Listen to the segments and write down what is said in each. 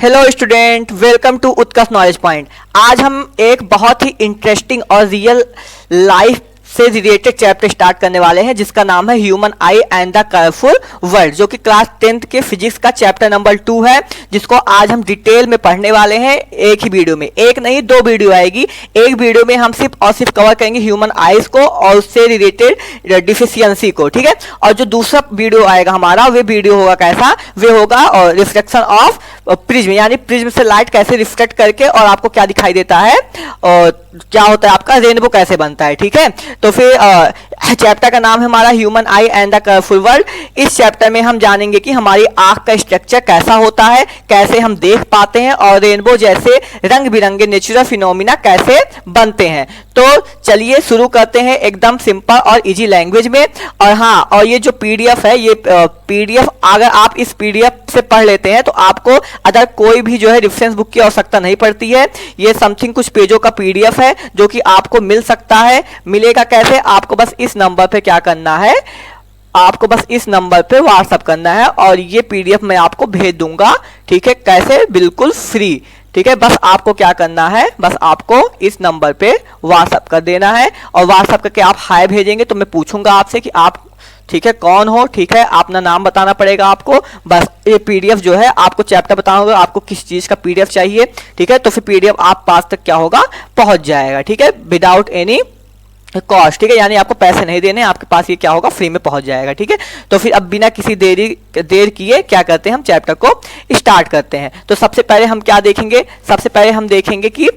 Hello student, welcome to Utkarsh knowledge point. आज हम एक बहुत ही इंटरेस्टिंग और रियल लाइफ से रिलेटेड चैप्टर स्टार्ट करने वाले हैं जिसका नाम है human eye and the colourful world, जो कि क्लास 10th के फिजिक्स का चैप्टर नंबर 2 है, जिसको आज हम डिटेल में पढ़ने वाले हैं एक ही वीडियो में। एक नहीं, दो वीडियो आएगी। एक वीडियो में हम सिर्फ और सिर्फ कवर करेंगे ह्यूमन आईज को और उससे रिलेटेड डिफिशियंसी को, ठीक है। और जो दूसरा वीडियो आएगा हमारा, वे वीडियो होगा कैसा, वे होगा और रिफ्लेक्शन ऑफ प्रिज्म, यानी प्रिज्म से लाइट कैसे रिफ्लेक्ट करके और आपको क्या दिखाई देता है और क्या होता है आपका रेनबो कैसे बनता है, ठीक है। तो फिर चैप्टर का नाम है हमारा human eye and the colourful world. इस चैप्टर में हम जानेंगे कि हमारी आंख का स्ट्रक्चर कैसा होता है, कैसे हम देख पाते हैं और रेनबो जैसे रंग बिरंगे नेचुरल फिनोमिना कैसे बनते हैं। तो चलिए शुरू करते हैं एकदम सिंपल और इजी लैंग्वेज में। और हाँ, और ये जो पीडीएफ है, ये पीडीएफ अगर आप इस पीडीएफ से पढ़ लेते हैं तो आपको अदर कोई भी जो है रेफरेंस बुक की आवश्यकता नहीं पड़ती है। ये समथिंग कुछ पेजों का पीडीएफ है जो कि आपको मिल सकता है। मिलेगा कैसे? आपको बस इस नंबर पे क्या करना है, आपको बस इस नंबर पे व्हाट्सएप करना है और ये पीडीएफ मैं आपको भेज दूंगा, ठीक है। कैसे? बिल्कुल फ्री, ठीक है। बस आपको क्या करना है, बस आपको इस नंबर पे व्हाट्सएप कर देना है और व्हाट्सएप करके आप हाय भेजेंगे तो मैं पूछूंगा आपसे कि आप, ठीक है, कौन हो, ठीक है। अपना नाम बताना पड़ेगा आपको। बस ये पीडीएफ जो है आपको चैप्टर बताना होगा, आपको किस चीज का पीडीएफ चाहिए, ठीक है। तो फिर पीडीएफ आप पास तक क्या होगा, पहुंच जाएगा, ठीक है, विदाउट एनी कॉस्ट, ठीक है। यानी आपको पैसे नहीं देने, आपके पास ये क्या होगा, फ्री में पहुंच जाएगा, ठीक है। तो फिर अब बिना किसी देर किए क्या करते हैं, हम चैप्टर को स्टार्ट करते हैं। तो सबसे पहले हम क्या देखेंगे, सबसे पहले हम देखेंगे कि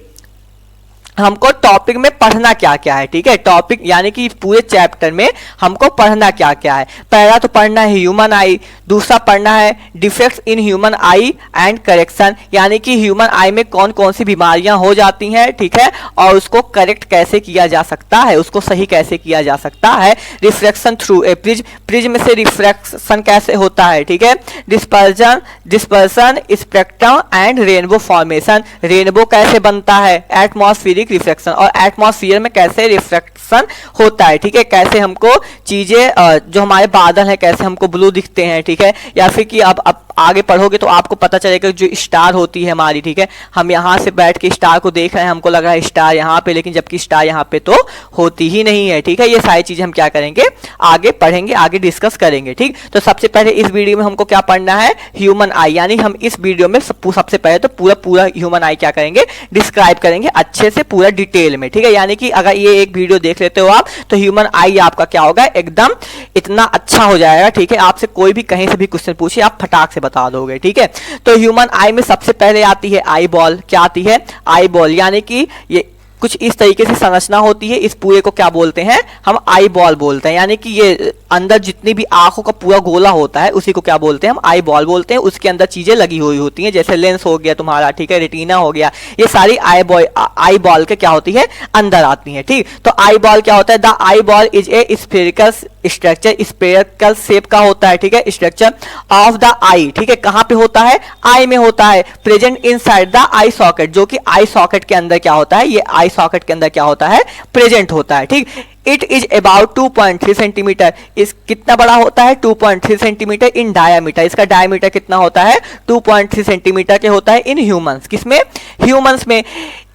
हमको टॉपिक में पढ़ना क्या क्या है, ठीक है। टॉपिक यानी कि पूरे चैप्टर में हमको पढ़ना क्या क्या है। पहला तो पढ़ना है ह्यूमन आई, दूसरा पढ़ना है defects in human eye and correction, यानी कि ह्यूमन आई में कौन कौन सी बीमारियां हो जाती हैं, ठीक है, और उसको करेक्ट कैसे किया जा सकता है, उसको सही कैसे किया जा सकता है। Reflection through a prism, prism से रिफ्लेक्शन कैसे होता है, ठीक है। Dispersion spectrum and rainbow formation, rainbow कैसे बनता है। एटमॉस्फेरिक रिफ्लेक्शन, और एटमॉस्फेयर में कैसे रिफ्लेक्शन होता है, ठीक है। कैसे हमको चीजें जो हमारे बादल हैं कैसे हमको ब्लू दिखते हैं, ठीक है। या फिर कि अब आगे पढ़ोगे तो आपको पता चलेगा जो स्टार होती है हमारी, ठीक है। हम यहाँ से बैठ के स्टार को देख रहे हैं, हमको लग रहा है स्टार यहाँ पे, लेकिन जबकि स्टार यहाँ पे तो होती ही नहीं है, ठीक है। ये सारी चीजें हम क्या करेंगे, आगे पढ़ेंगे, आगे डिस्कस करेंगे, ठीक। तो सबसे पहले इस वीडियो में हमको क्या पढ़ना है, ह्यूमन आई, यानी हम इस वीडियो में सबसे पहले तो पूरा ह्यूमन आई क्या करेंगे, डिस्क्राइब करेंगे अच्छे से, पूरा डिटेल में, ठीक है। यानी कि अगर ये एक वीडियो देख लेते हो आप तो ह्यूमन आई आपका क्या होगा, एकदम इतना अच्छा हो जाएगा, ठीक है। आपसे कोई भी कहीं से भी क्वेश्चन पूछे आप फटाक से बता दोगे, ठीक है। तो ह्यूमन आई में सबसे पहले आती है आई बॉल। क्या आती है, आई बॉल, यानी कि ये कुछ इस तरीके से संरचना होती है। इस पूरे को क्या बोलते हैं, हम आई बॉल बोलते हैं। यानी कि ये अंदर जितनी भी आंखों का पूरा गोला होता है उसी को क्या बोलते हैं, हम आई बॉल बोलते हैं। उसके अंदर चीजें लगी हुई होती हैं, जैसे लेंस हो गया तुम्हारा, ठीक है, रेटिना हो गया, ये सारी आई बॉल के क्या होती है, अंदर आती है, ठीक। तो आई बॉल क्या होता है, the eye ball is a spherical structure, spherical shape का होता है, ठीक है, स्ट्रक्चर ऑफ द आई, ठीक है। कहां पे होता है, आई में होता है, present inside the I socket, जो कि आई सॉकेट के अंदर क्या होता है, ये आई सॉकेट के अंदर क्या होता है, प्रेजेंट होता है, ठीक। इट इज अबाउट 2.3 सेंटीमीटर, इस कितना बड़ा होता है, 2.3 सेंटीमीटर इन डायामीटर, इसका डायामीटर कितना होता है, 2.3 सेंटीमीटर के होता है इन ह्यूमंस, किसमें, ह्यूमंस में।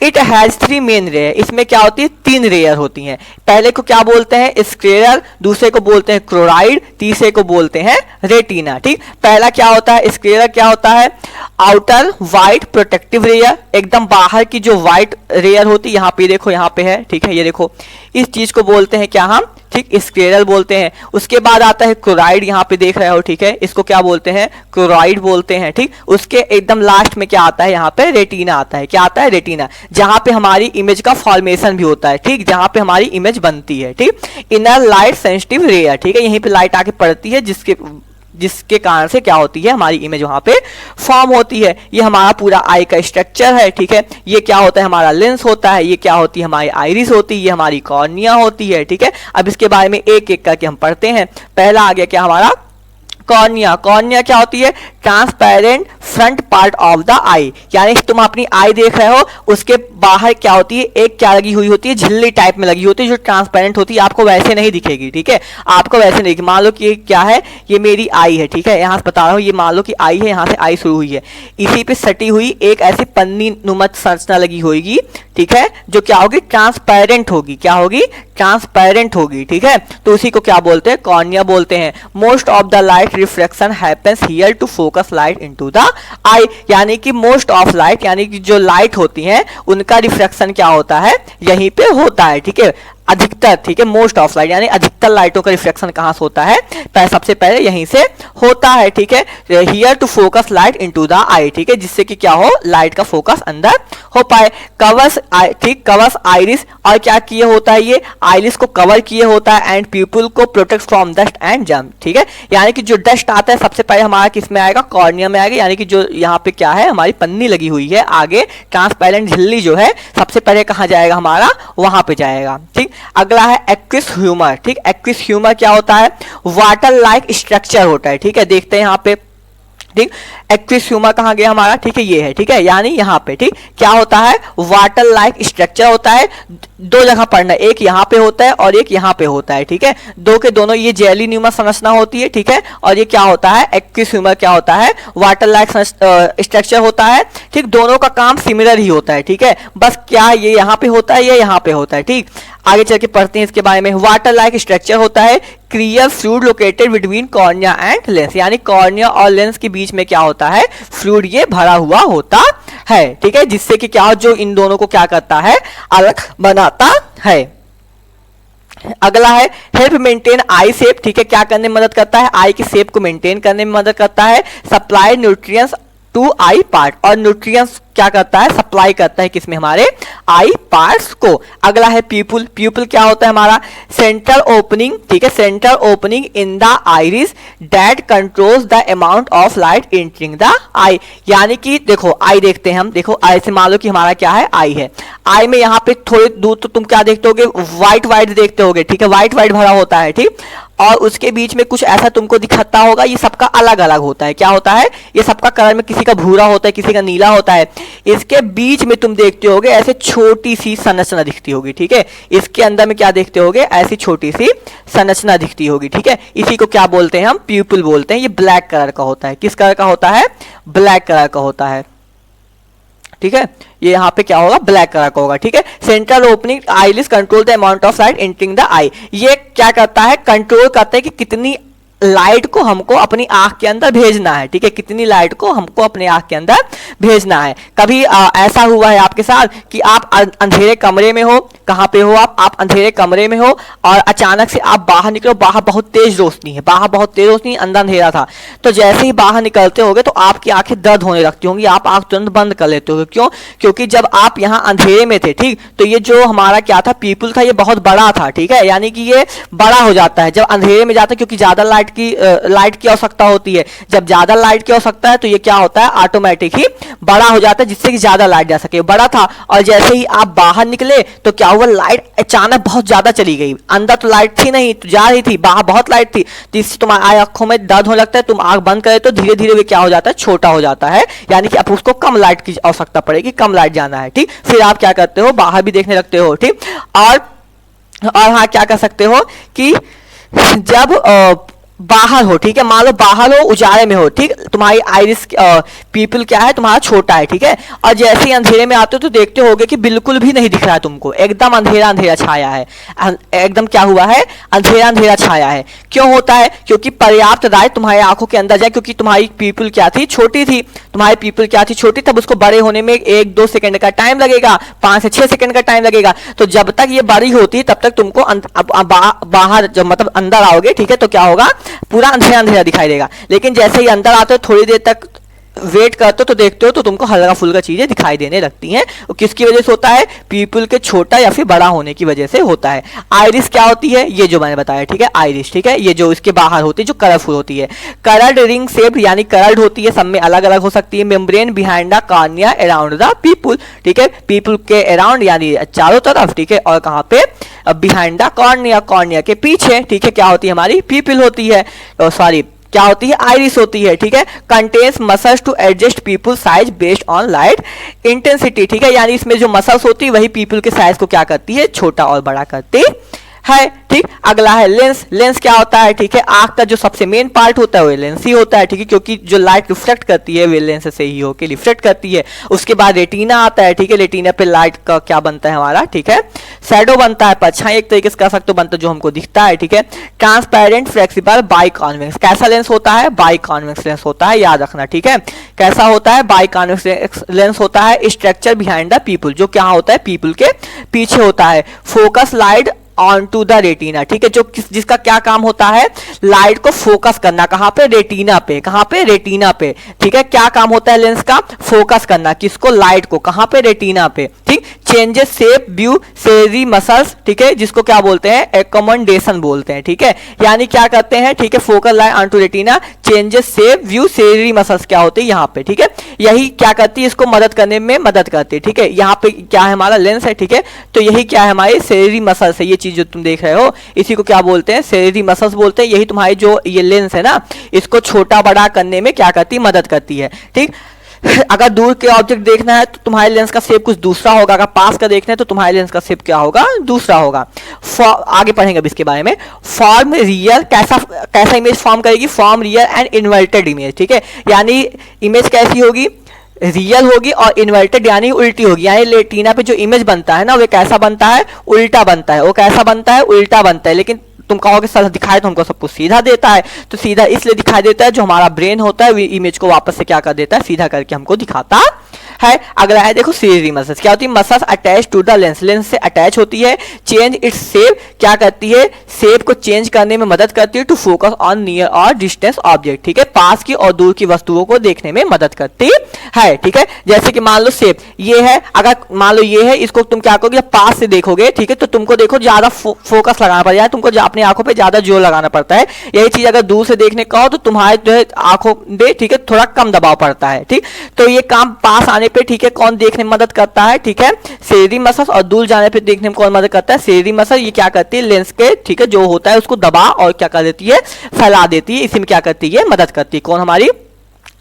इट हैज 3 मेन रेयर, इसमें क्या होती है, 3 रेयर होती हैं। पहले को क्या बोलते हैं, स्क्लेरल, दूसरे को बोलते हैं क्लोराइड, तीसरे को बोलते हैं रेटिना, ठीक। पहला क्या होता है, स्क्लेरल क्या होता है, आउटर व्हाइट प्रोटेक्टिव रेयर, एकदम बाहर की जो व्हाइट रेयर होती है, यहाँ पे देखो, यहाँ पे है, ठीक है, ये देखो, इस चीज को बोलते हैं क्या हम, ठीक, स्क्लेरल बोलते हैं। उसके बाद आता है क्लोराइड, यहाँ पे देख रहे हो, ठीक है, इसको क्या बोलते हैं, क्लोराइड बोलते हैं, ठीक। उसके एकदम लास्ट में क्या आता है, यहाँ पे रेटिना आता है। क्या आता है, रेटिना, जहां पे हमारी इमेज का फॉर्मेशन भी होता है, ठीक, जहां पे हमारी इमेज बनती है, ठीक। इनर लाइट सेंसिटिव रेयर, ठीक है, यहीं पे लाइट आके पड़ती है जिसके कारण से क्या होती है, हमारी इमेज वहां पे फॉर्म होती है। ये हमारा पूरा आई का स्ट्रक्चर है, ठीक है। ये क्या होता है, हमारा लेंस होता है, ये क्या होती है, हमारी आइरिस होती है, ये हमारी कॉर्निया होती है, ठीक है। अब इसके बारे में एक एक करके हम पढ़ते हैं। पहला आ गया क्या हमारा कॉर्निया, कॉर्निया क्या होती है? Transparent front part of the eye, यानी तुम अपनी आई देख रहे हो, उसके बाहर क्या होती है? एक क्या लगी हुई होती है? झिल्ली टाइप में लगी होती है जो ट्रांसपेरेंट होती है, आपको वैसे नहीं दिखेगी, ठीक है, आपको वैसे नहीं। मान लो कि ये क्या है? ये मेरी आई है, ठीक है, यहां से बता रहा हूं, ये मान लो कि आई है, यहां से आई शुरू हुई है, इसी पे सटी हुई एक ऐसी पन्नी नुमा संरचना लगी होगी, ठीक है, जो क्या होगी? ट्रांसपेरेंट होगी। क्या होगी? ट्रांसपेरेंट होगी, ठीक है, तो उसी को क्या बोलते हैं? कॉर्निया बोलते हैं। Most of the light reflection happens here to focus light into the eye, यानी कि मोस्ट ऑफ लाइट, यानी कि जो लाइट होती है उनका रिफ्लेक्शन क्या होता है? यहीं पे होता है, ठीक है, अधिकतर, ठीक है, मोस्ट ऑफ लाइट यानी अधिकतर लाइटों का रिफ्लेक्शन कहां से होता है? सबसे पहले यहीं से होता है, ठीक है, here to focus light into the eye, ठीक है, जिससे कि क्या हो? लाइट का फोकस अंदर हो पाए। कवर्स, ठीक, कवर्स आइरिस, और क्या किए होता है? ये आइरिस को कवर किए होता है, एंड पीपल को protect from dust and germ, ठीक है, यानी कि जो डस्ट आता है सबसे पहले हमारा किस में आएगा? कॉर्निया में आएगा, यानी कि जो यहाँ पे क्या है? हमारी पन्नी लगी हुई है, आगे ट्रांसपेरेंट झिल्ली जो है सबसे पहले कहां जाएगा? हमारा वहां पे जाएगा, ठीक। अगला है एक्विस ह्यूमर, ठीक, एक्विस ह्यूमर क्या होता है? वाटर लाइक स्ट्रक्चर होता है, ठीक है, देखते हैं यहाँ पे, ठीक, एक्विस ह्यूमर कहाँ गया हमारा? ठीक है, ये है, ठीक है, यानी यहाँ पे, ठीक, क्या होता है? वाटर लाइक स्ट्रक्चर होता है, दो जगह पढ़ना, एक यहाँ पे होता है और एक यहाँ पे होता है, ठीक है, दो के दोनों ये जेली न्यूमा संरचना होती है, ठीक है, और ये क्या होता है? एक्विस ह्यूमर क्या होता है? वाटर लाइक स्ट्रक्चर होता है, ठीक, दोनों का काम सिमिलर ही होता है, ठीक है, बस क्या ये यहाँ पे होता है, ये यहाँ पे होता है, ठीक। आगे चल के पढ़ते हैं इसके बारे में। वाटर लाइक स्ट्रक्चर होता है clear fluid located between cornea and lens, यानी कॉर्निया और लेंस के बीच में क्या होता है? फ्लूइड ये भरा हुआ होता है, ठीक है, जिससे कि क्या, जो इन दोनों को क्या करता है? अलग बनाता है। अगला है हेल्प मेंटेन आई शेप, ठीक है, क्या करने में मदद करता है? आई की शेप को मेंटेन करने में मदद करता है। Supply nutrients to eye part, और न्यूट्रिएंट्स क्या करता है? सप्लाई करता है किसमें? हमारे आई पार्ट्स को। अगला है पीपुल, पीपुल क्या होता है हमारा? सेंट्रल ओपनिंग, ठीक है, central opening in the iris that controls the amount of light entering the eye, यानी कि देखो आई देखते हैं हम, देखो आई से मान लो कि हमारा क्या है? आई है, आई में यहाँ पे थोड़ी दूर तो तुम क्या देखते होगे? व्हाइट व्हाइट देखते होगे, ठीक है, व्हाइट व्हाइट भरा होता है, ठीक, और उसके बीच में कुछ ऐसा तुमको दिखता होगा, ये सबका अलग अलग होता है, क्या होता है? ये सबका कलर में किसी का भूरा होता है, किसी का नीला होता है, इसके बीच में तुम देखते होगे ऐसे छोटी सी संरचना दिखती होगी, ठीक है, इसके अंदर में क्या देखते होगे? ऐसी छोटी सी संरचना दिखती होगी, ठीक है, इसी को क्या बोलते हैं हम? प्यूपिल बोलते हैं। ये ब्लैक कलर का होता है, किस कलर का होता है? ब्लैक कलर का होता है, ठीक है, ये यहाँ पे क्या होगा? ब्लैक कलर का होगा, ठीक है। Central opening iris control the amount of light entering the eye, ये क्या करता है? कंट्रोल करता है कि कितनी लाइट को हमको अपनी आंख के अंदर भेजना है, ठीक है, कितनी लाइट को हमको अपने आंख के अंदर भेजना है। कभी ऐसा हुआ है आपके साथ कि आप अंधेरे कमरे में हो, कहाँ पे हो आप अंधेरे कमरे में हो, और अचानक से आप बाहर निकलो, बाहर बहुत तेज रोशनी है, बाहर बहुत तेज रोशनी, अंदर अंधेरा था, तो जैसे ही बाहर निकलते होगे तो आपकी आंखें दर्द होने लगती होंगी, आप आंख तुरंत बंद कर लेते होगे, क्यों? क्योंकि जब आप यहाँ अंधेरे में थे, ठीक, तो ये जो हमारा क्या था? पीपुल था, ये बहुत बड़ा था, ठीक है, यानी कि ये बड़ा हो जाता है जब अंधेरे में जाता है, क्योंकि ज्यादा लाइट की आवश्यकता होती है। जब ज्यादा लाइट की आवश्यकता है तो ये क्या होता है? ऑटोमेटिक ही बड़ा हो जाता है, जिससे कि ज्यादा लाइट जा सके। बड़ा था और जैसे ही आप बाहर निकले तो क्या हुआ? लाइट अचानक बहुत ज्यादा चली गई, अंदर तो लाइट थी नहीं, तो जा रही थी, बाहर बहुत लाइट थी, जिससे तुम्हारी आंखों में दर्द होने लगता है, तुम आंख बंद करे तो धीरे धीरे वे क्या हो जाता है? छोटा हो जाता है, यानी कि अब उसको कम लाइट की आवश्यकता पड़ेगी, कम लाइट जाना है, ठीक। फिर आप क्या करते हो? बाहर भी देखने लगते हो, ठीक। और हाँ, क्या कर सकते हो कि जब बाहर हो, ठीक है, मान लो बाहर हो, उजाले में हो, ठीक, तुम्हारी आइरिस पीपल क्या है? तुम्हारा छोटा है, ठीक है, और जैसे ही अंधेरे में आते हो तो देखते होगे कि बिल्कुल भी नहीं दिख रहा है तुमको, एकदम अंधेरा अंधेरा छाया है, एकदम क्या हुआ है? अंधेरा अंधेरा छाया है। क्यों होता है? क्योंकि पर्याप्त लाइट तुम्हारी आंखों के अंदर जाए, क्योंकि तुम्हारी पीपल क्या थी? छोटी थी, तुम्हारी पीपल क्या थी? छोटी, तब उसको बड़े होने में 1-2 सेकंड का टाइम लगेगा, 5 से 6 सेकंड का टाइम लगेगा, तो जब तक ये बड़ी होती तब तक तुमको बाहर जब मतलब अंदर आओगे, ठीक है, तो क्या होगा? पूरा अंधेरा अंधेरा दिखाई देगा। लेकिन जैसे ही अंदर आते हो, थोड़ी देर तक वेट करते हो तो देखते हो तो तुमको हल्का फुल्का चीजें दिखाई देने लगती हैं। और किसकी वजह से होता है? पीपल के छोटा या फिर बड़ा होने की वजह से होता है। आइरिस क्या होती है? ये जो मैंने बताया, ठीक है, आइरिस, ठीक है, ये जो इसके बाहर होती है, जो कलरफुल होती है, कलर्ड रिंग शेप यानी कलर्ड होती है, सब में अलग अलग हो सकती है। Membrane behind the cornea around the people, ठीक है, पीपल के अराउंड यानी चारों तरफ, ठीक है, और कहाँ पे? बिहाइंड द कॉर्निया, कॉर्निया के पीछे, ठीक है, क्या होती है? हमारी पीपल होती है, सॉरी क्या होती है, आइरिस होती है, ठीक है। Contains muscles to adjust pupil size based on light intensity, ठीक है, यानी इसमें जो मसल्स होती है वही पीपल के साइज को क्या करती है, छोटा और बड़ा करती है, ठीक। अगला है लेंस। लेंस क्या होता है, ठीक है, आंख का जो सबसे मेन पार्ट होता है वो लेंस ही होता है, ठीक है, क्योंकि जो लाइट रिफ्लेक्ट करती है वे लेंस से ही होकर रिफ्लेक्ट करती है। उसके बाद रेटिना आता है, ठीक है, रेटिना पे लाइट का क्या बनता है हमारा, ठीक है, शैडो बनता है, परछाई एक तरीके से कह सकते हो बनता है जो हमको दिखता है, ठीक है। ट्रांसपेरेंट फ्लेक्सिबल बाई कॉन्वेक्स, कैसा लेंस होता है, बाई कॉन्वेक्स लेंस होता है, याद रखना, ठीक है। कैसा होता है, बाई कॉन्वेक्स लेंस होता है। स्ट्रक्चर बिहाइंड द पीपल, जो क्या होता है, पीपल के पीछे होता है। Focus light on to the retina, ठीक है, जो जिसका क्या काम होता है, लाइट को फोकस करना, कहां पे, रेटिना पे, कहां पे, रेटिना पे, ठीक है। क्या काम होता है लेंस का, फोकस करना, किसको, लाइट को, कहां पे, रेटिना पे, ठीक। Changes shape via ciliary muscles, ठीक है, जिसको क्या बोलते हैं, एकमेंडेशन बोलते हैं, ठीक है, यानी क्या करते हैं, ठीक है, focal light on to retina, changes shape via ciliary muscles क्या होते हैं यहाँ पे, ठीक है, यही क्या करती है, इसको मदद करने में मदद करती है, ठीक है। यहाँ पे क्या है, हमारा लेंस है, ठीक है, तो यही क्या है, हमारे सेरी मसल्स है, ये जो तुम देख रहे हो इसी को क्या बोलते हैं, सेरेरी मसल्स बोलते हैं। यही तुम्हारी जो ये लेंस है ना, इसको छोटा बड़ा करने में क्या करती है, मदद करती है, ठीक। अगर दूर के ऑब्जेक्ट देखना है तो तुम्हारे लेंस का शेप कुछ दूसरा होगा, अगर पास का देखना है तो तुम्हारे लेंस का शेप क्या होगा, दूसरा होगा। आगे पढ़ेंगे अब इसके बारे में। फॉर्म रियल, कैसा इमेज फॉर्म करेगी, form real and inverted image, ठीक है, यानी इमेज कैसी होगी, रियल होगी और इन्वर्टेड यानी उल्टी होगी। यानी रेटिना पे जो इमेज बनता है ना वो कैसा बनता है, उल्टा बनता है, वो कैसा बनता है, उल्टा बनता है। लेकिन तुम कहोगे सर दिखाए तो हमको सब कुछ सीधा देता है, तो सीधा इसलिए दिखाई देता है, जो हमारा ब्रेन होता है वो इमेज को वापस से क्या कर देता है, सीधा करके हमको दिखाता है। अगला है देखो सेरेरी मसल्स, क्या होती है, muscles attach to the lens, lens से अटैच होती है। चेंज इट्स शेप, क्या करती है, शेप को चेंज करने में मदद करती है। टू फोकस ऑन नियर और डिस्टेंस ऑब्जेक्ट, ठीक है, पास की और दूर की वस्तुओं को देखने में मदद करती है, ठीक है। जैसे कि मान लो शेप ये है, अगर मान लो ये है, इसको तुम क्या करोगे, जब पास से देखोगे, ठीक है, तो तुमको देखो ज्यादा फोकस लगाना पड़ता है, तुमको अपनी आंखों पे ज्यादा जोर लगाना पड़ता है। यही चीज अगर दूर से देखने का हो तो तुम्हारे जो है आंखों पे, ठीक है, थोड़ा कम दबाव पड़ता है, ठीक। तो ये काम पास आने पे, ठीक है, कौन देखने में मदद करता है, ठीक है, सेरेरी मसल्स, और दूर जाने पे देखने में कौन मदद करता है, सेरेरी मसल। ये क्या करती है, लेंस के, ठीक है, जो होता है उसको दबा और क्या कर देती है, फैला देती है, इसी में क्या करती है, मदद करती है, कौन, हमारी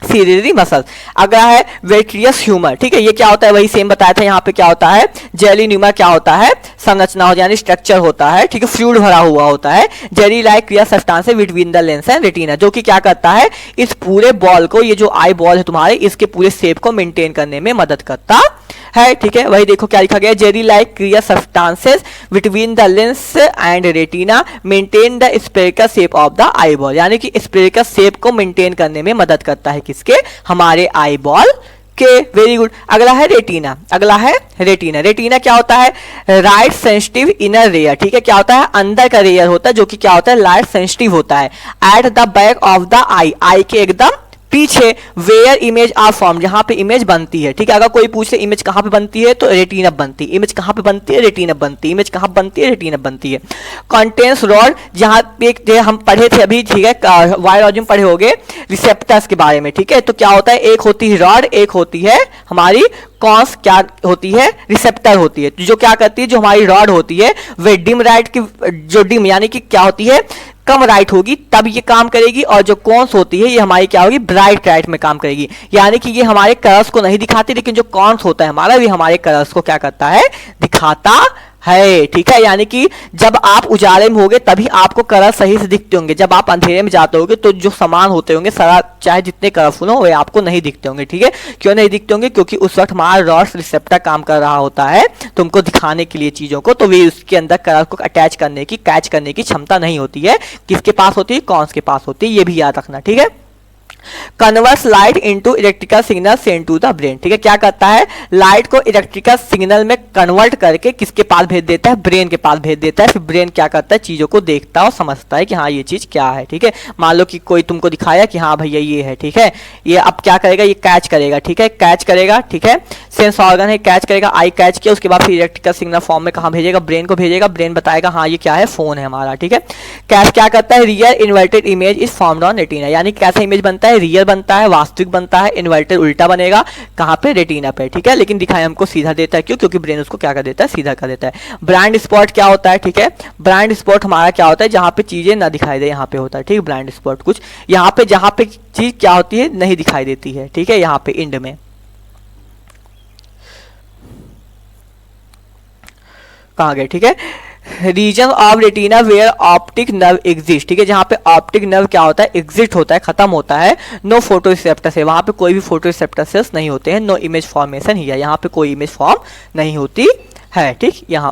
सीरेरी मसल। अगला है वेट्रियस ह्यूमर, ठीक है, ये क्या होता है, वही सेम बताया था। यहाँ पे क्या होता है, जेली न्यूमर क्या होता है, संरचना हो यानी स्ट्रक्चर होता है, ठीक है, फ्लूइड भरा हुआ होता है। जेली लाइक क्रिया substance between the lens and retina, जो कि क्या करता है, इस पूरे बॉल को, ये जो आई बॉल है तुम्हारे, इसके पूरे शेप को मेंटेन करने में मदद करता है, ठीक है। वही देखो क्या लिखा गया, जेली लाइक क्रिया substances between the lens and retina maintain the spherical shape of the eye ball, यानी कि स्फेरिकल शेप को मेंटेन करने में मदद करता है, किसके, हमारे आई बॉल के। Very good. अगला है रेटिना, अगला है रेटिना। रेटिना क्या होता है, लाइट सेंसिटिव इनर लेयर, ठीक है, क्या होता है, अंदर का लेयर होता है, जो कि क्या होता है, लाइट सेंसिटिव होता है। At the back of the eye, eye के एकदम पीछे, वेयर इमेज आर फॉर्म, जहां पे इमेज बनती है, ठीक है। अगर कोई पूछे इमेज कहां पे बनती है तो रेटिना बनती है, इमेज कहां पे बनती है, रेटिना बनती है, इमेज कहां बनती है, रेटिना बनती है। कंटेंस रॉड, जहां पे हम पढ़े थे अभी, ठीक है, बायोलॉजी में पढ़े होंगे रिसेप्टर्स के बारे में, ठीक है। तो क्या होता है, एक होती है रॉड, एक होती है हमारी कॉन्स, क्या होती है, रिसेप्टर होती है, जो क्या करती है, जो हमारी रॉड होती है वे डिम राइट की, जो डिम यानी कि क्या होती है, कम राइट होगी तब ये काम करेगी, और जो कॉन्स होती है ये हमारी क्या होगी, ब्राइट राइट में काम करेगी। यानी कि ये हमारे कलर्स को नहीं दिखाती, लेकिन जो कॉन्स होता है हमारा, भी हमारे कलर्स को क्या करता है, दिखाता है, ठीक है। यानी कि जब आप उजाले में होगे तभी आपको कलर सही से दिखते होंगे, जब आप अंधेरे में जाते होगे तो जो सामान होते होंगे सारा, चाहे जितने कलरफुल हो वे आपको नहीं दिखते होंगे, ठीक है। क्यों नहीं दिखते होंगे, क्योंकि उस वक्त हमारा रॉड रिसेप्टर काम कर रहा होता है तुमको दिखाने के लिए चीजों को, तो वे उसके अंदर कलर को अटैच करने की, कैच करने की क्षमता नहीं होती है। किसके पास होती है, कॉन्स के पास होती है, ये भी याद रखना, ठीक है। Converts light into electrical signal send to the brain, ठीक है, क्या करता है, लाइट को इलेक्ट्रिकल सिग्नल में कन्वर्ट करके किसके पास भेज देता है, ब्रेन के पास भेज देता है। फिर ब्रेन क्या करता है, चीजों को देखता है और समझता है कि हाँ ये चीज क्या है, ठीक है। मान लो कि कोई तुमको दिखाया कि हाँ भैया ये है, ठीक है, ये अब क्या करेगा, ये कैच करेगा, ठीक है, कैच करेगा, ठीक है, सेंस ऑर्गन है, कैच करेगा, आई कैच किया, उसके बाद फिर इलेक्ट्रिकल सिग्नल फॉर्म में कहाँ भेजेगा, ब्रेन को भेजेगा, ब्रेन बताएगा हाँ ये क्या है, फोन है हमारा, ठीक है। कैच क्या करता है, real inverted image is formed on retina, यानी कैसा इमेज बनता है, बनता है, रियल बनता है, वास्तविक बनता है, इन्वर्टेड उल्टा बनेगा, कहाँ पे, रेटिना पे, ठीक है। लेकिन दिखाए हमको सीधा देता है, क्यों, क्योंकि ब्रेन उसको क्या कर देता है, सीधा कर देता है। ब्लाइंड स्पॉट क्या होता है, ठीक है, ब्लाइंड स्पॉट हमारा क्या होता है, जहाँ पे चीजें ना दिखाई दे, यहाँ पे होता है, ठीक है। ब्लाइंड स्पॉट कुछ यहाँ पे, जहाँ पे चीज क्या होती है, नहीं दिखाई देती है, ठीक है, यहाँ पे इंड में। कहाँ गए, ठीक है, region of retina where optic nerve exist, ठीक है, जहां पे ऑप्टिक नर्व क्या होता है, एग्जिस्ट होता है, खत्म होता है। नो फोटो रिसेप्टर है, वहां पे कोई भी फोटो रिसेप्टर सेल्स नहीं होते हैं। नो इमेज फॉर्मेशन ही है, यहाँ पे कोई इमेज फॉर्म नहीं होती है, ठीक, यहाँ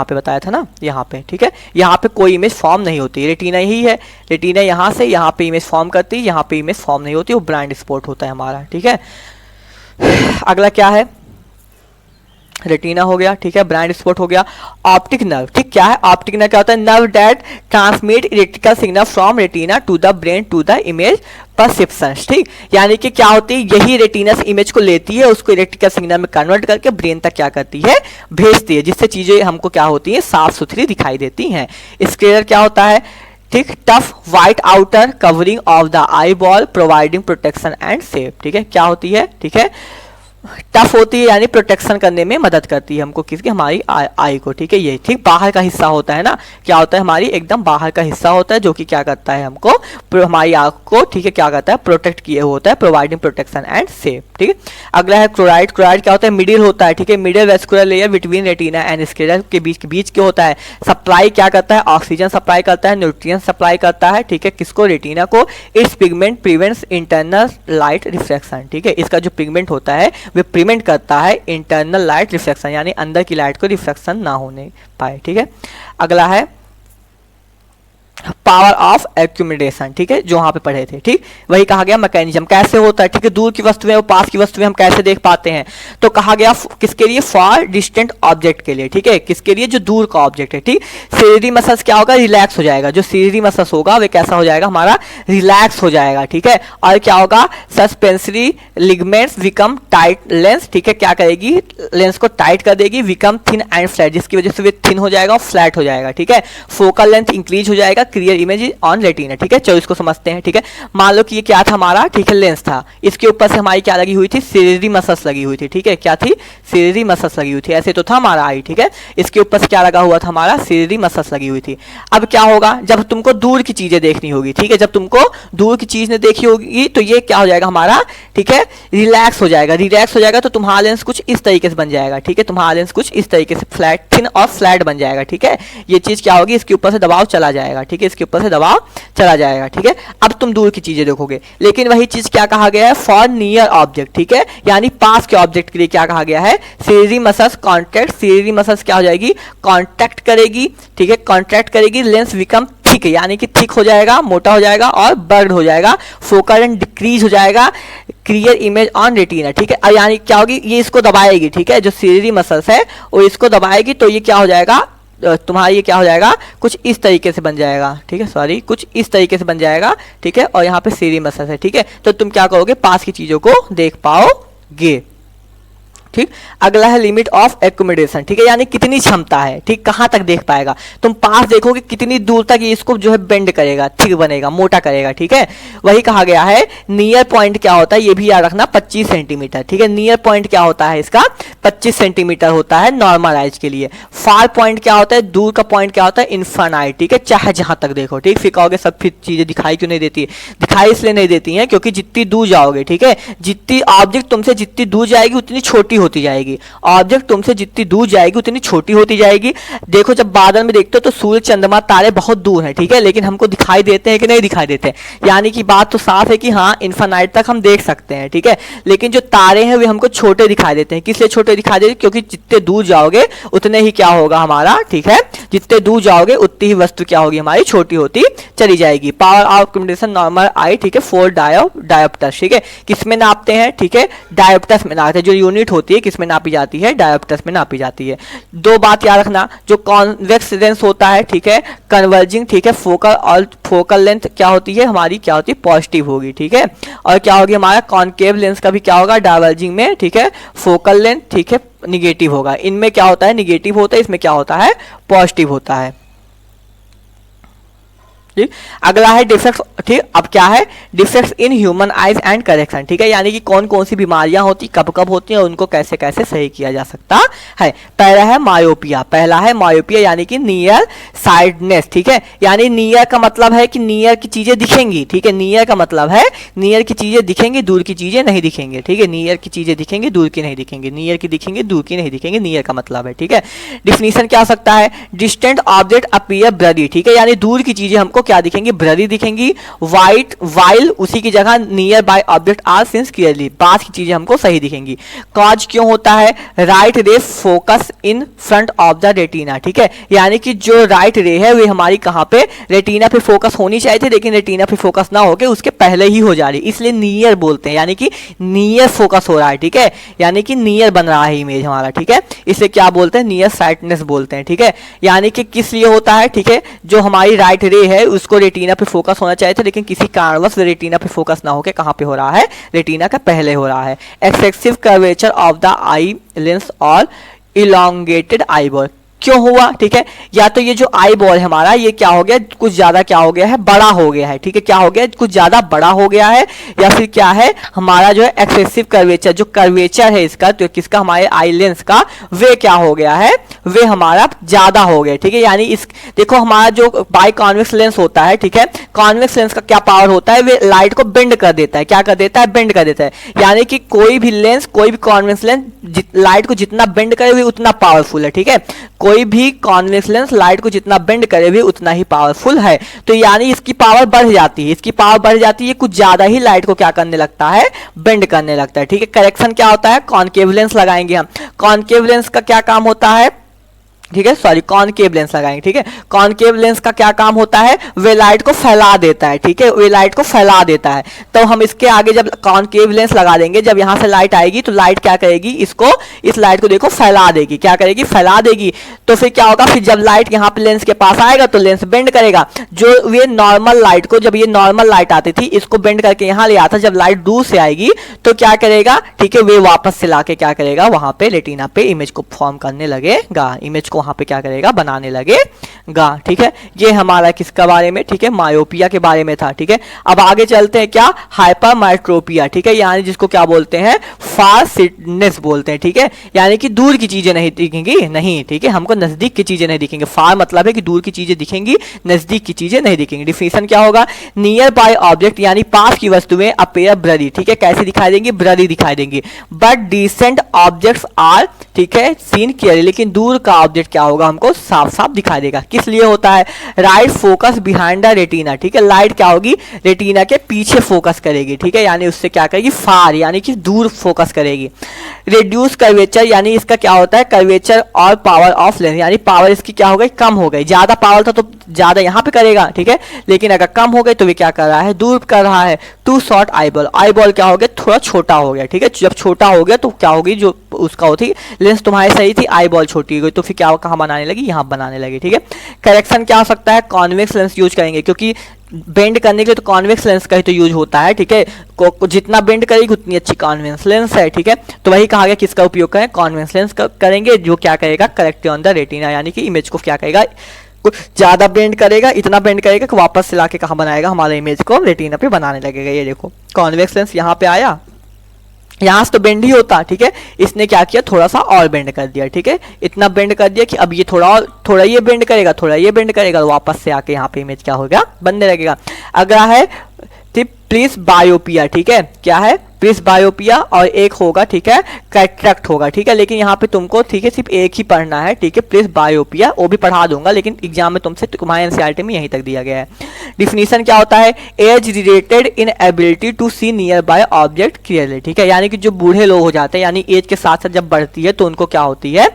पे बताया था ना, यहाँ पे, ठीक है, यहाँ पे कोई इमेज फॉर्म नहीं होती, रेटिना ही है, रेटिना यहाँ से यहाँ पे इमेज फॉर्म करती है, यहाँ पे इमेज फॉर्म नहीं होती, वो ब्लाइंड स्पॉट होता है हमारा, ठीक है। अगला क्या है, रेटिना हो गया, ठीक है, ब्लाइंड स्पॉट हो गया। ऑप्टिक नर्व, ठीक, क्या है ऑप्टिक नर्व, क्या होता है, nerve that transmit electrical signal from retina to the brain to the image perception, ठीक, यानी कि क्या होती है, यही रेटिना से इमेज को लेती है, उसको इलेक्ट्रिकल सिग्नल में कन्वर्ट करके ब्रेन तक क्या करती है, भेजती है, जिससे चीजें हमको क्या होती है, साफ सुथरी दिखाई देती हैं। स्क्लेरल क्या होता है, ठीक, tough white outer covering of the eye ball providing protection and safe, ठीक है, क्या होती है, ठीक है, टफ होती है यानी प्रोटेक्शन करने में मदद करती है हमको, किसकी, हमारी आई को, ठीक है, ये ठीक बाहर का हिस्सा होता है ना, क्या होता है, हमारी एकदम बाहर का हिस्सा होता है, जो कि क्या करता है हमको, हमारी आंख को, ठीक है, क्या करता है, प्रोटेक्ट किए होता है, प्रोवाइडिंग प्रोटेक्शन एंड सेफ, ठीक है। अगला है क्लोराइड, क्लोराइड क्या होता है, मिडिल होता है, ठीक है, middle vascular layer between retina and sclera के बीच के होता है, सप्लाई क्या करता है, ऑक्सीजन सप्लाई करता है, न्यूट्रिएंट्स सप्लाई करता है, ठीक है, किसको, रेटिना को। It's pigment prevents internal light reflection, ठीक है, इसका जो पिगमेंट होता है वे प्रिवेंट करता है इंटरनल लाइट रिफ्लेक्शन, यानी अंदर की लाइट को रिफ्लेक्शन ना होने पाए, ठीक है। अगला है पावर ऑफ एक्यूमुलेशन, ठीक है, जो वहां पे पढ़े थे, ठीक, वही कहा गया मैकेनिज्म कैसे होता है, ठीक है, दूर की वस्तुएं और पास की वस्तुएं हम कैसे देख पाते हैं, तो कहा गया किसके लिए, फॉर डिस्टेंट ऑब्जेक्ट के लिए, ठीक है, किसके लिए, जो दूर का ऑब्जेक्ट है, ठीक। सीरीरी मसल्स क्या होगा, रिलैक्स हो जाएगा, जो सीरीरी मसल्स होगा वे कैसा हो जाएगा, हमारा रिलैक्स हो जाएगा, ठीक है। और क्या होगा, suspensory ligaments become tight lens, ठीक है, क्या करेगी, लेंस को टाइट कर देगी, बिकम थिन एंड फ्लैट, जिसकी वजह से वे थिन हो जाएगा और फ्लैट हो जाएगा, ठीक है। फोकल लेंथ इंक्रीज हो जाएगा, क्लियर इमेज ऑन रेटिना, ठीक है। चलो इसको समझते हैं, ठीक है। मान लो कि ये क्या था हमारा, ठीक है, लेंस था, इसके ऊपर से हमारी क्या लगी हुई थी, सीरीरी मसल्स लगी हुई थी, ठीक है, क्या थी, सीरीरी मसल्स लगी हुई थी, ऐसे तो था हमारा आई, ठीक है, इसके ऊपर से क्या लगा हुआ था, हमारा सीरीरी मसल्स लगी हुई थी। अब क्या होगा, जब तुमको दूर की चीजें देखनी होगी, ठीक है, जब तुमको दूर की चीज ने देखी होगी तो ये क्या हो जाएगा हमारा, ठीक है, रिलैक्स हो जाएगा, रिलैक्स हो जाएगा तो तुम्हारा लेंस कुछ इस तरीके से बन जाएगा, ठीक है, तुम्हारा लेंस कुछ इस तरीके से फ्लैट, थिन और फ्लैट बन जाएगा, ठीक है। ये चीज क्या होगी, इसके ऊपर से दबाव चला जाएगा, ठीक है, इसके ऊपर से दबाव चला जाएगा, ठीक है। अब तुम दूर की चीजें देखोगे, लेकिन वही चीज क्या कहा गया है, फॉर नियर ऑब्जेक्ट, ठीक है, यानी पास के ऑब्जेक्ट के लिए क्या कहा गया है, सीरीरी मसल्स कॉन्ट्रैक्ट, सीरीरी मसल्स क्या हो जाएगी, कॉन्ट्रैक्ट करेगी, ठीक है, कॉन्ट्रैक्ट करेगी, लेंस बिकम थिक, यानी कि थिक हो जाएगा, मोटा हो जाएगा और बर्ड हो जाएगा, फोकल लेंथ डिक्रीज हो जाएगा, क्लियर इमेज ऑन रेटिना, ठीक है। यानी क्या होगी, ये इसको दबाएगी, ठीक है, जो सीरीरी मसल्स है वो इसको दबाएगी, तो ये क्या हो जाएगा, तुम्हारा ये क्या हो जाएगा, कुछ इस तरीके से बन जाएगा, ठीक है, सॉरी, कुछ इस तरीके से बन जाएगा, ठीक है, और यहाँ पे सीरीरी मसल्स है, ठीक है, तो तुम क्या करोगे, पास की चीजों को देख पाओगे, ठीक। अगला है लिमिट ऑफ एक्यूमुलेशन, ठीक है, यानी कितनी क्षमता है, ठीक, कहां तक देख पाएगा, तुम पास देखोगे कितनी दूर तक ये इसको जो है बेंड करेगा, ठीक बनेगा, मोटा करेगा, ठीक है। वही कहा गया है नियर पॉइंट क्या होता है, ये भी याद रखना, 25 सेंटीमीटर, ठीक है, नियर पॉइंट क्या होता है इसका, 25 सेंटीमीटर होता है नॉर्मल आइज के लिए। फार पॉइंट क्या होता है, दूर का पॉइंट क्या होता है, इनफाइनाइट, ठीक है, चाहे जहां तक देखो, ठीक। फिर कहोगे सब फिर चीजें दिखाई क्यों नहीं देती, दिखाई इसलिए नहीं देती है क्योंकि जितनी दूर जाओगे, ठीक है, जितनी ऑब्जेक्ट तुमसे जितनी दूर जाएगी उतनी छोटी होती जाएगी, ऑब्जेक्ट तुमसे जितनी दूर जाएगी उतनी छोटी होती जाएगी। देखो जब बादल में देखते हो तो सूर्य चंद्रमा तारे बहुत दूर हैं, ठीक है, लेकिन हमको दिखाई देते हैं कि नहीं दिखाई देते, यानी कि बात तो साफ है कि हाँ इनफाइनाइट तक हम देख सकते हैं, ठीक है, लेकिन जो तारे हैं वे हमको छोटे दिखाई देते हैं। किस लिए छोटे दिखाई देते हैं, क्योंकि जितने दूर जाओगे उतने ही क्या होगा हमारा, ठीक है, जितने दूर जाओगे उतनी ही वस्तु क्या होगी हमारी छोटी होती चली जाएगी। पावर ऑफ एक्यूमुलेशन नॉर्मल आई, ठीक है, 4 डायोप्टर्स, ठीक है, किसमें नापते हैं, ठीक है, डायोप्टर्स में नापते हैं, जो यूनिट होती है किसमें नापी जाती है, डायोप्टर्स में नापी जाती है। दो बात याद रखना, जो कॉन्वेक्स लेंस होता है, ठीक है, कन्वर्जिंग, ठीक है, फोकल और फोकल लेंथ क्या होती है हमारी, क्या होती है, पॉजिटिव होगी, ठीक है, और क्या होगी हमारा कॉन्केव लेंस का भी क्या होगा, डाइवर्जिंग में, ठीक है, फोकल लेंथ, ठीक है, निगेटिव होगा। इनमें क्या होता है, निगेटिव होता है, इसमें क्या होता है, पॉजिटिव होता है, ठीक, अगला है डिफेक्ट्स। ठीक, अब क्या है, defects in human eyes and correction. ठीक है, यानी कि कौन कौन सी बीमारियां होती, कब कब होती हैं और उनको कैसे कैसे सही किया जा सकता है। पहला है मायोपिया, पहला है मायोपिया यानी कि नियर साइडनेस। ठीक है, यानी नियर का मतलब है कि नियर की चीजें दिखेंगी। ठीक है, नियर का मतलब है नियर की चीजें दिखेंगी, दूर की चीजें नहीं दिखेंगे। ठीक है, नियर की चीजें दिखेंगी, दूर की नहीं दिखेंगी, नियर की दिखेंगे, दूर की नहीं दिखेंगे, नियर का मतलब है। ठीक है, डिफिनीशन क्या हो सकता है, डिस्टेंट ऑब्जेक्ट अपीयर ब्लरी। ठीक है, यानी दूर की चीजें हमको क्या दिखेंगी, ब्लरी दिखेंगी। वाइट वाइल उसी की जगह nearby object are seen clearly, पास की चीजें हमको सही दिखेंगी। कॉज क्यों होता है, राइट रे focus in front of the retina. ठीक है, यानी कि जो राइट रे है वे हमारी कहां पे, रेटिना पे फोकस होनी चाहिए थी, लेकिन रेटिना पे फोकस ना होके उसके पहले ही हो जा रही, इसलिए नियर बोलते हैं, यानी कि नियर फोकस हो रहा है। ठीक है, यानी कि नियर बन रहा है इमेज हमारा। ठीक है, इसे क्या बोलते हैं, नियर साइटनेस बोलते हैं। ठीक है, यानी कि किस लिए होता है, ठीक है, जो हमारी राइट रे है उसको रेटिना पे फोकस होना चाहिए था, लेकिन किसी कारणवश रेटिना पे फोकस ना होके कहां पे हो रहा है, रेटिना का पहले हो रहा है। Excessive curvature of the eye lens और इलोंगेटेड आईबॉल क्यों हुआ, ठीक है, या तो ये जो आई बॉल है हमारा ये क्या हो गया, कुछ ज्यादा क्या हो गया है, बड़ा हो गया है। ठीक है, क्या हो गया, कुछ ज्यादा बड़ा हो गया है, या फिर क्या है हमारा जो है एक्सेसिव कर्वेचर, जो कर्वेचर है इसका, तो किसका, हमारे आई लेंस का, वे क्या हो गया है, वे हमारा ज्यादा हो गया। ठीक है, यानी इस देखो हमारा जो बाई कॉन्वेक्स लेंस होता है, ठीक है, कॉन्वेक्स लेंस का क्या पावर होता है, वे लाइट को बेंड कर देता है, क्या कर देता है, बेंड कर देता है। यानी कि कोई भी लेंस, कोई भी कॉन्वेक्स लेंस लाइट को जितना बेंड करे वे उतना पावरफुल है। ठीक है, कोई भी कॉन्वेक्स लेंस लाइट को जितना बेंड करे भी उतना ही पावरफुल है, तो यानी इसकी पावर बढ़ जाती है, इसकी पावर बढ़ जाती है, कुछ ज्यादा ही लाइट को क्या करने लगता है, बेंड करने लगता है। ठीक है, करेक्शन क्या होता है, कॉनकेव लेंस लगाएंगे हम। कॉनकेव लेंस का क्या काम होता है, ठीक है, सॉरी कॉनकेव लेंस लगाएंगे। ठीक है, कॉनकेव लेंस का क्या काम होता है, वे लाइट को फैला देता है। ठीक है, वे लाइट को फैला देता है, तो हम इसके आगे जब कॉनकेव लेंस लगा देंगे, जब यहां से लाइट आएगी तो लाइट क्या करेगी, इसको, इस लाइट को देखो फैला देगी, क्या करेगी, फैला देगी। तो फिर क्या होगा, फिर जब लाइट यहाँ पे लेंस के पास आएगा तो लेंस बेंड करेगा। जो ये नॉर्मल लाइट को, जब ये नॉर्मल लाइट आती थी इसको बेंड करके यहाँ ले आता, जब लाइट दूर से आएगी तो क्या करेगा, ठीक है, वे वापस से लाके क्या करेगा, वहां पे रेटिना पे इमेज को फॉर्म करने लगेगा, इमेज को वहां पे क्या करेगा, बनाने लगेगा। ठीक है, ये हमारा किसका बारे में, ठीक है, मायोपिया के बारे में था। ठीक है, अब आगे चलते हैं, क्या, हाइपरमेट्रोपिया। ठीक है, यानी जिसको क्या बोलते हैं, फार सिटनेस बोलते हैं। ठीक है, यानी कि दूर की चीजें नहीं दिखेंगी, नहीं, ठीक है, हमको नजदीक की चीजें नहीं दिखेंगी। फार मतलब है कि दूर की चीजें दिखेंगी, नजदीक की चीजें नहीं दिखेंगी। डिफिनीशन क्या होगा, नियर बाय ऑब्जेक्ट यानी पास की वस्तुएं अपीयर ब्लरी। ठीक है, कैसे दिखाई देंगी, ब्लरी दिखाई देंगी। बट डिसेंट ऑब्जेक्ट्स आर, ठीक है, सीन क्लियरली, लेकिन दूर का ऑब्जेक्ट क्या होगा, हमको साफ साफ दिखाई देगा। किस लिए होता है, right focus behind the retina. ठीक है, लाइट क्या होगी, रेटिना के पीछे फोकस करेगी। ठीक है, यानी उससे क्या करेगी, फार यानी कि दूर फोकस करेगी। रिड्यूस कर्वेचर यानी इसका क्या होता है, कर्वेचर और पावर ऑफ लेंस, यानी पावर इसकी क्या हो गई, कम हो गई। ज्यादा पावर था तो ज्यादा यहां पे करेगा, ठीक है, लेकिन अगर कम हो गई तो वे क्या कर रहा है, दूर कर रहा है। टू शॉर्ट आईबॉल, आईबॉल क्या हो गया, थोड़ा छोटा हो गया। ठीक है, जब छोटा हो गया तो क्या होगी, जो उसका होती लेंस तुम्हारी सही थी, आईबॉल छोटी हो गई, तो फिर क्या, कहां बनाने लगी, यहां बनाने लगी। ठीक है, करेक्शन क्या हो सकता है, कॉन्वेक्स लेंस यूज करेंगे, क्योंकि बेंड करने के लिए तो कॉन्वेक्स लेंस का ही तो यूज होता है। ठीक है, जितना बेंड करेगी उतनी अच्छी कॉन्वेक्स लेंस है। ठीक है, तो वही कहा गया किसका उपयोग करें, कॉन्वेक्स लेंस करेंगे, जो क्या करेगा, करेक्ट ऑन द रेटिना, यानी कि इमेज को क्या करेगा, ज्यादा बेंड करेगा, इतना बेंड करेगा कि वापस से लाके कहां बनाएगा, हमारे इमेज को रेटिना पे बनाने लगेगा। ये देखो कॉन्वेक्स लेंस यहाँ पे आया, यहां से तो बेंड ही होता, ठीक है, इसने क्या किया, थोड़ा सा और बेंड कर दिया। ठीक है, इतना बेंड कर दिया कि अब ये थोड़ा ये बेंड करेगा, थोड़ा ये बेंड करेगा, वापस से आके यहाँ पे इमेज क्या होगा, बनने लगेगा। अगला है प्लीज बायोपिया। ठीक है, क्या है, प्लीज बायोपिया, और एक होगा, ठीक है, कैटरेक्ट होगा। ठीक है, लेकिन यहाँ पे तुमको, ठीक है, सिर्फ एक ही पढ़ना है। ठीक है, प्लीज बायोपिया, वो भी पढ़ा दूंगा, लेकिन एग्जाम में तुमसे तुम्हारे एनसीईआरटी में यहीं तक दिया गया है। डिफिनीशन क्या होता है, age related inability to see nearby object clearly. ठीक है, यानी कि जो बूढ़े लोग हो जाते हैं, यानी एज के साथ साथ जब बढ़ती है तो उनको क्या होती है,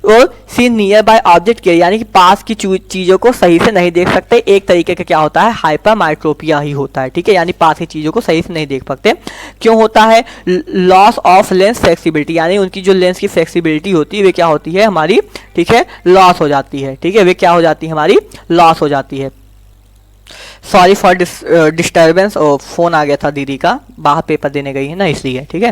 वो सी नियर बाय ऑब्जेक्ट क्लियर, यानी कि पास की चीजों को सही से नहीं देख सकते। एक तरीके का क्या होता है, हाइपरमेट्रोपिया ही होता है। ठीक है, यानी पास की चीजों को सही से नहीं देख सकते। क्यों होता है, लॉस ऑफ लेंस फ्लेक्सिबिलिटी, यानी उनकी जो लेंस की फ्लेक्सिबिलिटी होती है वे क्या होती है हमारी, ठीक है, लॉस हो जाती है। ठीक है, वे क्या हो जाती है, हमारी लॉस हो जाती है। सॉरी फॉर डिस्टर्बेंस, और फोन आ गया था दीदी का, बाहर पेपर देने गई है ना इसलिए, ठीक है।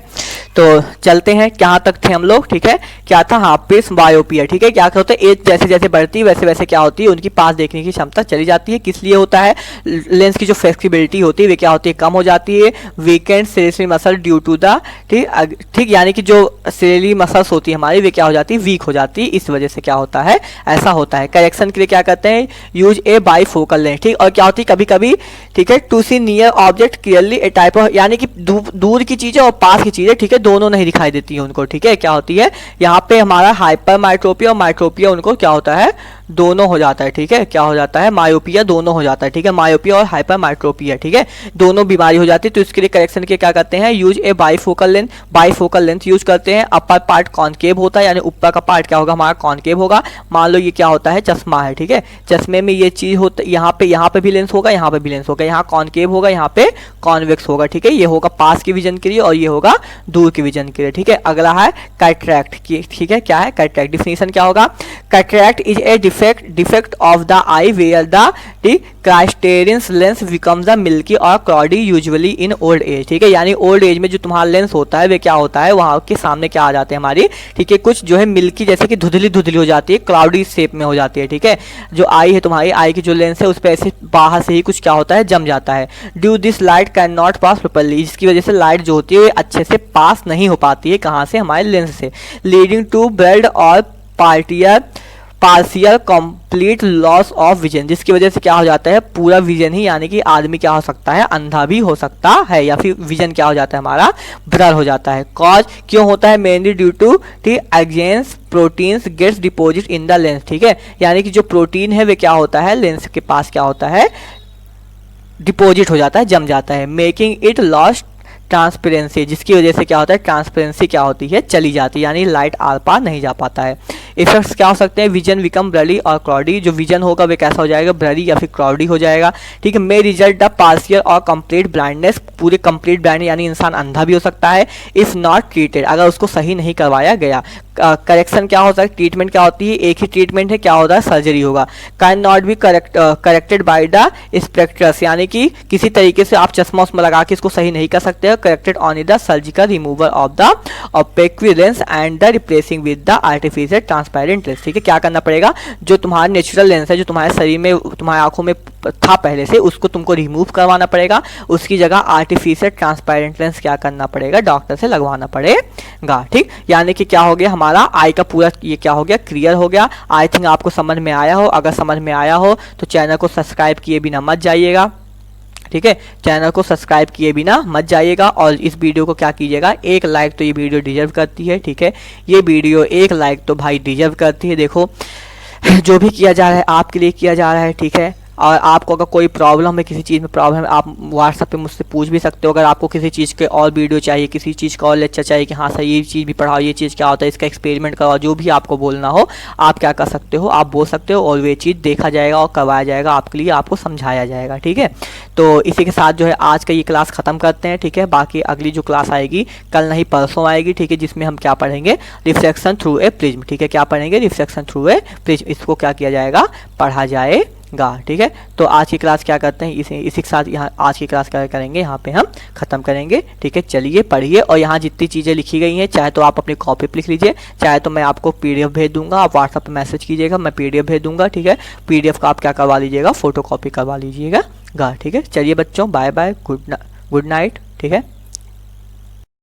तो चलते हैं, कहाँ तक थे हम लोग, ठीक है। क्या था, हाँ, पिस बायोपिया, ठीक है। क्या होता है, एज जैसे जैसे बढ़ती है वैसे वैसे क्या होती है, उनकी पास देखने की क्षमता चली जाती है। किस लिए होता है, लेंस की जो फ्लेक्सिबिलिटी होती है वे क्या होती है, कम हो जाती है। Weakened cerebral muscle due to the, ठीक, यानी कि जो सेरेब्रल मसल्स होती है हमारी वे क्या हो जाती है, वीक हो जाती है। इस वजह से क्या होता है, ऐसा होता है। करेक्शन के लिए क्या करते हैं, यूज ए बाईफोकल लेंस, ठीक। और क्या होती है कभी कभी, ठीक है, to see near object clearly a type of, यानी कि दूर की चीजें और पास की चीजें, ठीक है, दोनों नहीं दिखाई देती है उनको, ठीक है। क्या होती है यहाँ पे हमारा हाइपर माइट्रोपिया और माइट्रोपिया, उनको क्या होता है, दोनों हो जाता है, ठीक है। क्या हो जाता है, मायोपिया दोनों हो जाता है, ठीक है। मायोपिया और हाइपर माइट्रोपिया, ठीक है, दोनों बीमारी हो जाती है। तो इसके लिए करेक्शन के क्या करते हैं, use a bifocal lens, bifocal lens use करते हैं। अपर पार्ट कॉनकेव होता है, यानी ऊपर का पार्ट क्या होगा हमारा, कॉनकेव होगा। मान लो ये क्या होता है, चश्मा है, ठीक है। चश्मे में ये चीज होता है, यहाँ पे भी लेंस होगा, यहाँ पे भी लेंस होगा, यहाँ कॉनकेव होगा, यहाँ पे कॉन्वेक्स होगा, ठीक है। ये होगा पास की विजन के लिए और ये होगा दूर की विजन के लिए, ठीक है। अगला है कैटरैक्ट, ठीक है। क्या है कैटरैक्ट, डिफिनीशन क्या होगा, cataract is a defect of the eye where the crystalline lens becomes the milky और cloudy usually in old age, ठीक है। यानी ओल्ड एज में जो तुम्हारा लेंस होता है वे क्या होता है, वहां के सामने क्या आ जाते हैं हमारी, ठीक है, कुछ जो है मिल्की जैसे कि धुंधली धुंधली हो जाती है, क्लाउडी शेप में हो जाती है, ठीक है। जो आई है तुम्हारी, आई की जो लेंस है उस पर ऐसे बाहर से ही कुछ क्या होता है, जम जाता है। Due this light can not pass properly, जिसकी वजह से लाइट जो होती है अच्छे से पास नहीं हो पाती है, कहाँ से, हमारे लेंस से, लीडिंग टू ब्लड और partial complete loss of vision, जिसकी वजह से क्या हो जाता है, पूरा विजन ही, यानी कि आदमी क्या हो सकता है, अंधा भी हो सकता है, या फिर विजन क्या हो जाता है हमारा, ब्लर हो जाता है। कॉज क्यों होता है, mainly due to excess proteins gets deposit in the lens, ठीक है। यानी कि जो प्रोटीन है वे क्या होता है, लेंस के पास क्या होता है, डिपोजिट हो जाता है, जम जाता है, मेकिंग इट लॉस्ट ट्रांसपेरेंसी, जिसकी वजह से क्या होता है, ट्रांसपेरेंसी क्या होती है, चली जाती है, यानी लाइट आर पार नहीं जा पाता है। इफेक्ट्स क्या हो सकते हैं, विजन बिकम ब्लरी और क्लाउडी, जो विजन होगा वे कैसा हो जाएगा, ब्लरी या फिर क्लाउडी हो जाएगा, ठीक है। मे रिजल्ट द पार्शियल और कंप्लीट ब्लाइंडनेस, पूरे कंप्लीट ब्लाइंड यानी इंसान अंधा भी हो सकता है, इफ नॉट ट्रीटेड, अगर उसको सही नहीं करवाया गया। करेक्शन क्या होता है, ट्रीटमेंट क्या होती है, एक ही ट्रीटमेंट है, क्या होता है, सर्जरी होगा। Can not be corrected by the spectacles, यानी कि किसी तरीके से आप चश्मा उसमें लगा के इसको सही नहीं कर सकते हो। Corrected on the surgical removal of the opaque lens and the replacing with the artificial transparent lens, ठीक है। क्या करना पड़ेगा, जो तुम्हारा नेचुरल लेंस है, जो तुम्हारे शरीर में, तुम्हारी आंखों में था पहले से, उसको तुमको रिमूव करवाना पड़ेगा, उसकी जगह आर्टिफिशियल ट्रांसपेरेंट लेंस क्या करना पड़ेगा, डॉक्टर से लगवाना पड़ेगा, ठीक। यानी कि क्या हो गया, हमारा आई का पूरा ये क्या हो गया, क्लियर हो गया। आई थिंक आपको समझ में आया हो, अगर समझ में आया हो तो चैनल को सब्सक्राइब किए बिना मत जाइएगा, ठीक है। चैनल को सब्सक्राइब किए बिना मत जाइएगा, और इस वीडियो को क्या कीजिएगा, एक लाइक तो ये वीडियो डिजर्व करती है, ठीक है। ये वीडियो एक लाइक तो भाई डिजर्व करती है। देखो जो भी किया जा रहा है आपके लिए किया जा रहा है, ठीक है। और आपको अगर कोई प्रॉब्लम है, किसी चीज़ में प्रॉब्लम है, आप व्हाट्सएप पे मुझसे पूछ भी सकते हो। अगर आपको किसी चीज़ के और वीडियो चाहिए, किसी चीज़ का और लेक्चर चाहिए कि हाँ सर ये चीज़ भी पढ़ाओ, ये चीज़ क्या होता है, इसका एक्सपेरिमेंट करवाओ, जो भी आपको बोलना हो आप क्या कर सकते हो, आप बोल सकते हो, और वे चीज़ देखा जाएगा और करवाया जाएगा आपके लिए, आपको समझाया जाएगा, ठीक है। तो इसी के साथ जो है आज का ये क्लास ख़त्म करते हैं, ठीक है। बाकी अगली जो क्लास आएगी कल नहीं परसों आएगी, ठीक है, जिसमें हम क्या पढ़ेंगे, रिफ्लेक्शन थ्रू ए प्रिज्म, ठीक है। क्या पढ़ेंगे, रिफ्लेक्शन थ्रू ए प्रिज्म, इसको क्या किया जाएगा, पढ़ा जाएगा, ठीक है। तो आज की क्लास क्या करते हैं, इसी के साथ यहाँ आज की क्लास क्या करेंगे, यहाँ पे हम खत्म करेंगे, ठीक है। चलिए पढ़िए, और यहाँ जितनी चीज़ें लिखी गई हैं चाहे तो आप अपनी कॉपी पे लिख लीजिए, चाहे तो मैं आपको पीडीएफ भेज दूंगा, आप व्हाट्सएप पे मैसेज कीजिएगा, मैं पीडीएफ भेज दूंगा, ठीक है। पीडीएफ का आप क्या करवा लीजिएगा, फोटो कॉपी करवा लीजिएगा, ठीक है। चलिए बच्चों, बाय बाय, गुड नाइट, ठीक है।